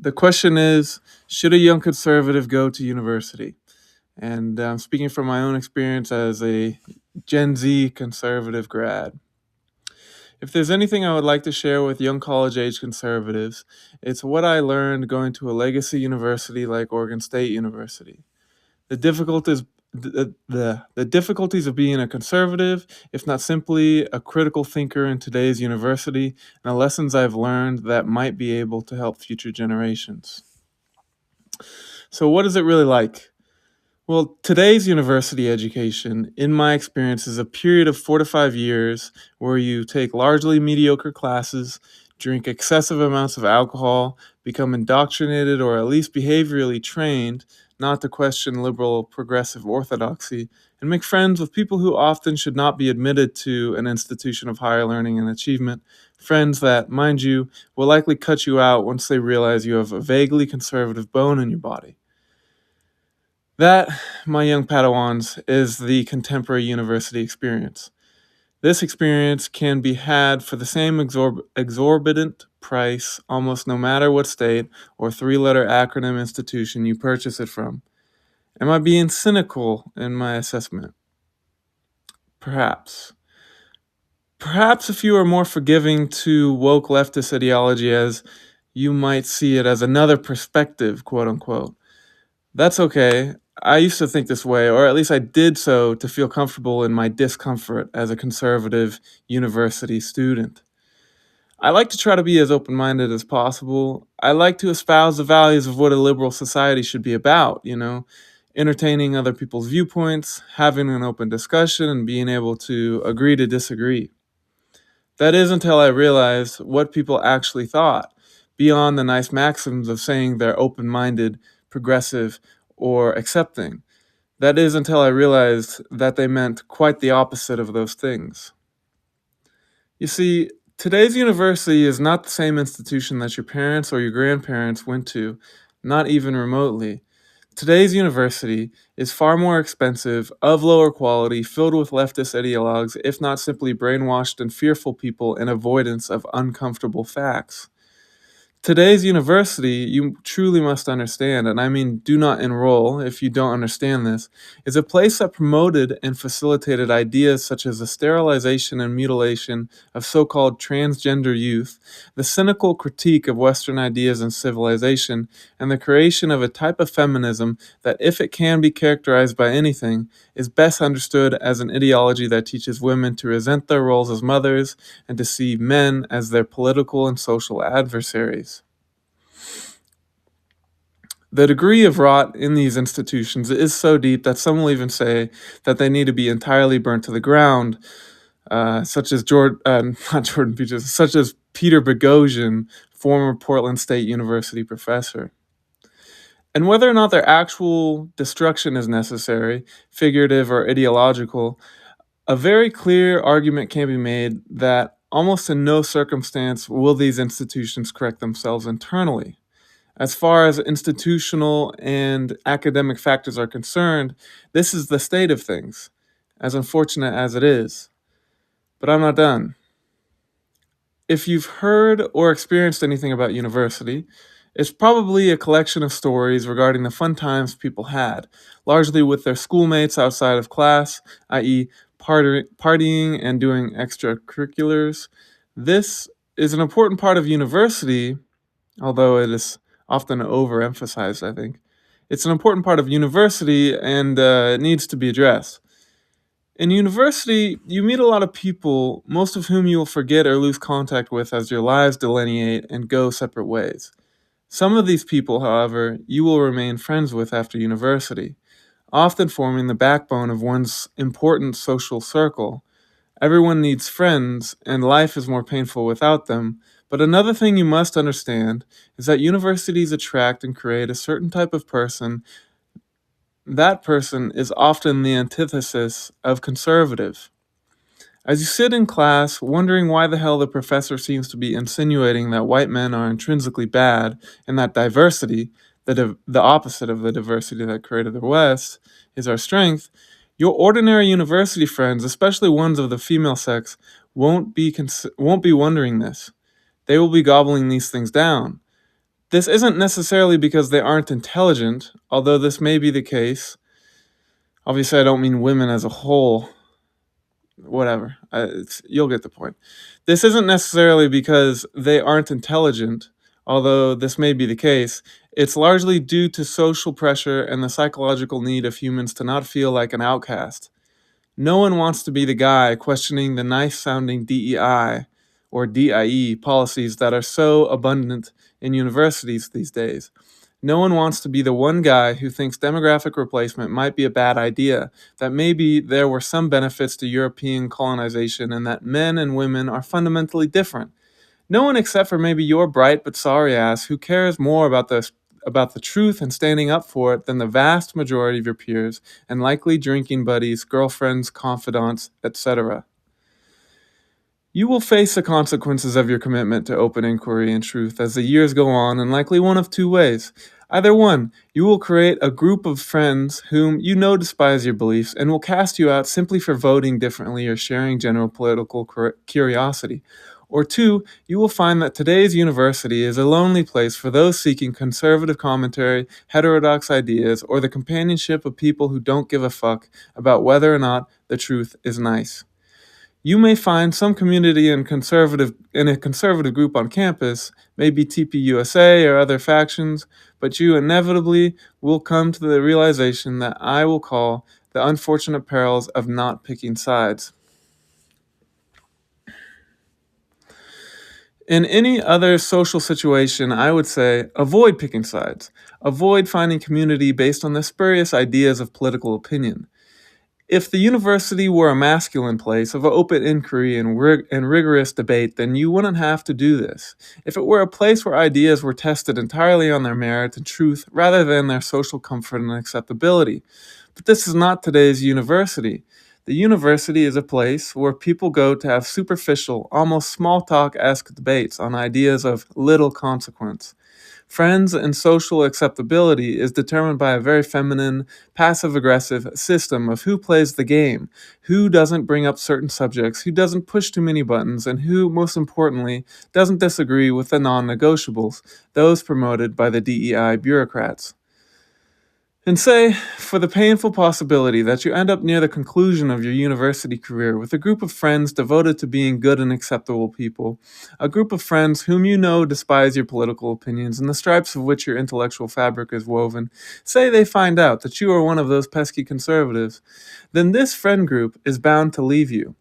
The question is, should a young conservative go to university? And I'm speaking from my own experience as a Gen Z conservative grad. If there's anything I would like to share with young college age conservatives, it's what I learned going to a legacy university like Oregon State University. The difficulties the difficulties of being a conservative, if not simply a critical thinker in today's university, and the lessons I've learned that might be able to help future generations. So, what is it really like? Well, today's university education, in my experience, is a period of 4 to 5 years where you take largely mediocre classes, drink excessive amounts of alcohol, become indoctrinated or at least behaviorally trained not to question liberal progressive orthodoxy, and make friends with people who often should not be admitted to an institution of higher learning and achievement. Friends that, mind you, will likely cut you out once they realize you have a vaguely conservative bone in your body. That, my young Padawans, is the contemporary university experience. This experience can be had for the same exorbitant price almost no matter what state or three-letter acronym institution you purchase it from. Am I being cynical in my assessment? Perhaps. Perhaps if you are more forgiving to woke leftist ideology as you might see it as another perspective, quote unquote. That's okay. I used to think this way, or at least I did so to feel comfortable in my discomfort as a conservative university student. I like to try to be as open minded as possible. I like to espouse the values of what a liberal society should be about, entertaining other people's viewpoints, having an open discussion, and being able to agree to disagree. That is until I realized what people actually thought, beyond the nice maxims of saying they're open minded, progressive, or accepting. That is until I realized that they meant quite the opposite of those things. You see, today's university is not the same institution that your parents or your grandparents went to, not even remotely. Today's university is far more expensive, of lower quality, filled with leftist ideologues, if not simply brainwashed and fearful people in avoidance of uncomfortable facts. Today's university, you truly must understand, and I mean do not enroll if you don't understand this, is a place that promoted and facilitated ideas such as the sterilization and mutilation of so called transgender youth, the cynical critique of Western ideas and civilization, and the creation of a type of feminism that, if it can be characterized by anything, is best understood as an ideology that teaches women to resent their roles as mothers and to see men as their political and social adversaries. The degree of rot in these institutions is so deep that some will even say that they need to be entirely burnt to the ground, such as not Jordan Peterson, such as Peter Boghossian, former Portland State University professor. And whether or not their actual destruction is necessary, figurative or ideological, a very clear argument can be made that almost in no circumstance will these institutions correct themselves internally. As far as institutional and academic factors are concerned, this is the state of things, as unfortunate as it is. But I'm not done. If you've heard or experienced anything about university, it's probably a collection of stories regarding the fun times people had, largely with their schoolmates outside of class, i.e., partying and doing extracurriculars. This is an important part of university, although it is often overemphasized, I think. It's an important part of university and it needs to be addressed. In university, you meet a lot of people, most of whom you will forget or lose contact with as your lives delineate and go separate ways. Some of these people, however, you will remain friends with after university, often forming the backbone of one's important social circle. Everyone needs friends, and life is more painful without them. But another thing you must understand is that universities attract and create a certain type of person. That person is often the antithesis of conservative. As you sit in class, wondering why the hell the professor seems to be insinuating that white men are intrinsically bad and that diversity, the opposite of the diversity that created the West, is our strength, your ordinary university friends, especially ones of the female sex, won't be wondering this. They will be gobbling these things down. This isn't necessarily because they aren't intelligent, although this may be the case. Obviously, I don't mean women as a whole. Whatever. You'll get the point. This isn't necessarily because they aren't intelligent, although this may be the case. It's largely due to social pressure and the psychological need of humans to not feel like an outcast. No one wants to be the guy questioning the nice sounding DEI or DIE policies that are so abundant in universities these days. No one wants to be the one guy who thinks demographic replacement might be a bad idea, that maybe there were some benefits to European colonization and that men and women are fundamentally different. No one except for maybe your bright but sorry ass who cares more about the truth and standing up for it than the vast majority of your peers and likely drinking buddies, girlfriends, confidants, etc. You will face the consequences of your commitment to open inquiry and truth as the years go on in likely one of two ways. Either one, you will create a group of friends whom you know despise your beliefs and will cast you out simply for voting differently or sharing general political curiosity. Or two, you will find that today's university is a lonely place for those seeking conservative commentary, heterodox ideas, or the companionship of people who don't give a fuck about whether or not the truth is nice. You may find some community in a conservative group on campus, maybe TPUSA or other factions, but you inevitably will come to the realization that I will call the unfortunate perils of not picking sides. In any other social situation, I would say avoid picking sides. Avoid finding community based on the spurious ideas of political opinion. If the university were a masculine place of open inquiry and rigorous debate, then you wouldn't have to do this. If it were a place where ideas were tested entirely on their merit and truth rather than their social comfort and acceptability. But this is not today's university. The university is a place where people go to have superficial, almost small talk-esque debates on ideas of little consequence. Friends and social acceptability is determined by a very feminine, passive aggressive system of who plays the game, who doesn't bring up certain subjects, who doesn't push too many buttons, and who, most importantly, doesn't disagree with the non negotiables, those promoted by the DEI bureaucrats. And say, for the painful possibility that you end up near the conclusion of your university career with a group of friends devoted to being good and acceptable people, a group of friends whom you know despise your political opinions and the stripes of which your intellectual fabric is woven, say they find out that you are one of those pesky conservatives, then this friend group is bound to leave you.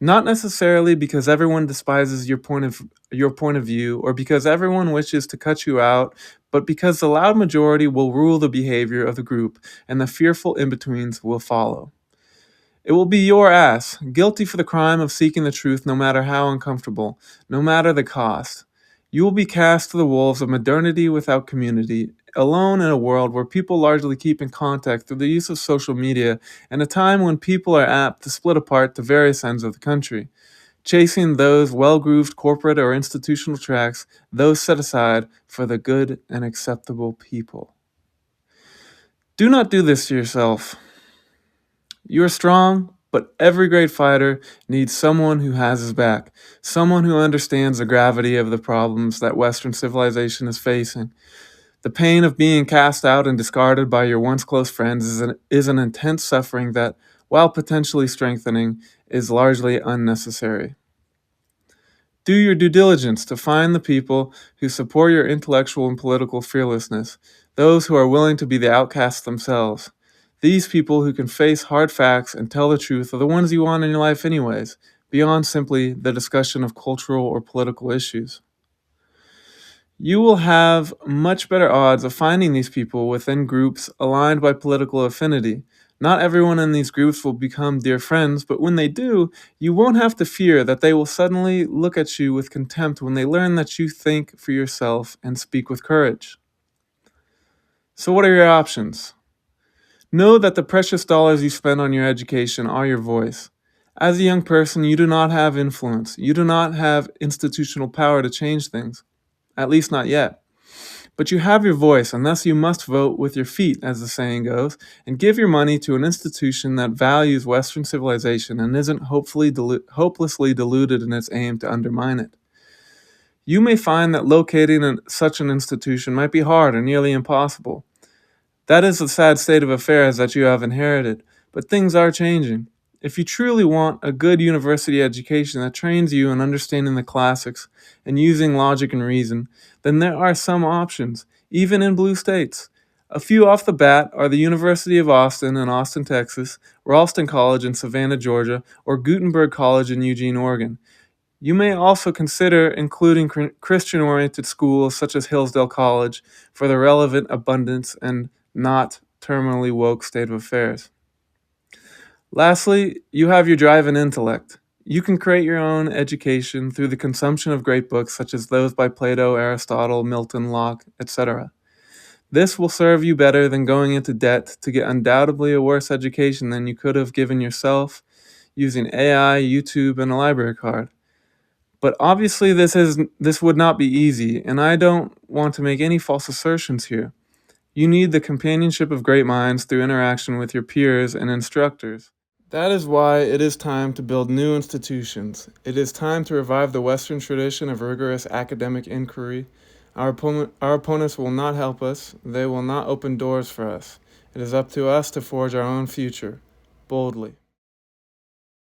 Not necessarily because everyone despises your point of view or because everyone wishes to cut you out, but because the loud majority will rule the behavior of the group and the fearful in-betweens will follow. It will be your ass, guilty for the crime of seeking the truth no matter how uncomfortable, no matter the cost. You will be cast to the wolves of modernity without community, alone in a world where people largely keep in contact through the use of social media, and a time when people are apt to split apart to various ends of the country, chasing those well-grooved corporate or institutional tracks, those set aside for the good and acceptable people. Do not do this to yourself. You are strong, but every great fighter needs someone who has his back, someone who understands the gravity of the problems that Western civilization is facing. The pain of being cast out and discarded by your once close friends is an intense suffering that, while potentially strengthening, is largely unnecessary. Do your due diligence to find the people who support your intellectual and political fearlessness, those who are willing to be the outcasts themselves. These people who can face hard facts and tell the truth are the ones you want in your life anyways, beyond simply the discussion of cultural or political issues. You will have much better odds of finding these people within groups aligned by political affinity. Not everyone in these groups will become dear friends, but when they do, you won't have to fear that they will suddenly look at you with contempt when they learn that you think for yourself and speak with courage. So, what are your options? Know that the precious dollars you spend on your education are your voice. As a young person, you do not have influence. You do not have institutional power to change things. At least not yet. But you have your voice, and thus you must vote with your feet, as the saying goes, and give your money to an institution that values Western civilization and isn't hopelessly deluded in its aim to undermine it. You may find that locating such an institution might be hard or nearly impossible. That is the sad state of affairs that you have inherited, but things are changing. If you truly want a good university education that trains you in understanding the classics and using logic and reason, then there are some options, even in blue states. A few off the bat are the University of Austin in Austin, Texas, Ralston College in Savannah, Georgia, or Gutenberg College in Eugene, Oregon. You may also consider including Christian oriented schools such as Hillsdale College for the relevant abundance and not terminally woke state of affairs. Lastly, you have your drive and intellect. You can create your own education through the consumption of great books such as those by Plato, Aristotle, Milton, Locke, etc. This will serve you better than going into debt to get undoubtedly a worse education than you could have given yourself using AI, YouTube, and a library card. But obviously this would not be easy, and I don't want to make any false assertions here. You need the companionship of great minds through interaction with your peers and instructors. That is why it is time to build new institutions. It is time to revive the Western tradition of rigorous academic inquiry. Our opponents will not help us, they will not open doors for us. It is up to us to forge our own future, boldly.